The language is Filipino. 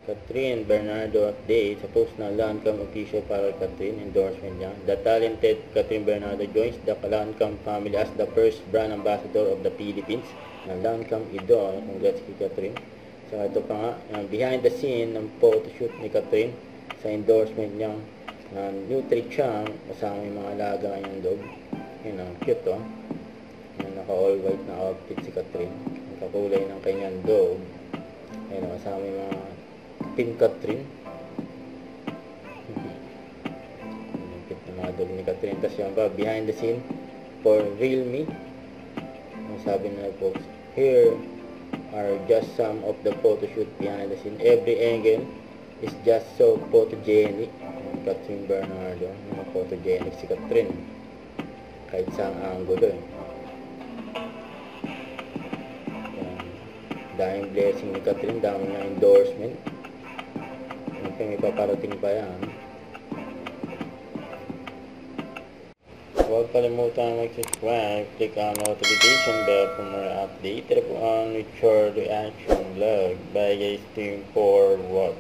Catherine Bernardo update sa post na Lancome official para Catherine endorsement niya. The talented Catherine Bernardo joins the Lancome family as the first brand ambassador of the Philippines. Lancome Idol, congrats kay Catherine. So ito pa nga, behind the scene ng photoshoot ni Catherine sa endorsement niyang Nutri-Chang kasama yung mga alaga niyang dog. Yun ang cute oh. Naka all white na outfit si Catherine. Nakakulay ng kanyang dog. Ayun, kasama yung mga Pink Catherine. Nagkit na mga dog ni Catherine. Tapos yan pa, behind the scene for Realme. Ang sabi nila folks, here are just some of the photoshoot behind the scene. Every angle is just so photogenic. Catherine Bernardo, mga photogenic si Catherine. Kahit saan angulo eh. Daming blessing ni Catherine, daming na endorsement. May paparating pa yan. Huwag kalimutan mag-subscribe, click on notification bell for more update. Tara po ang Richard Reaction Vlog. Bye guys, team for what?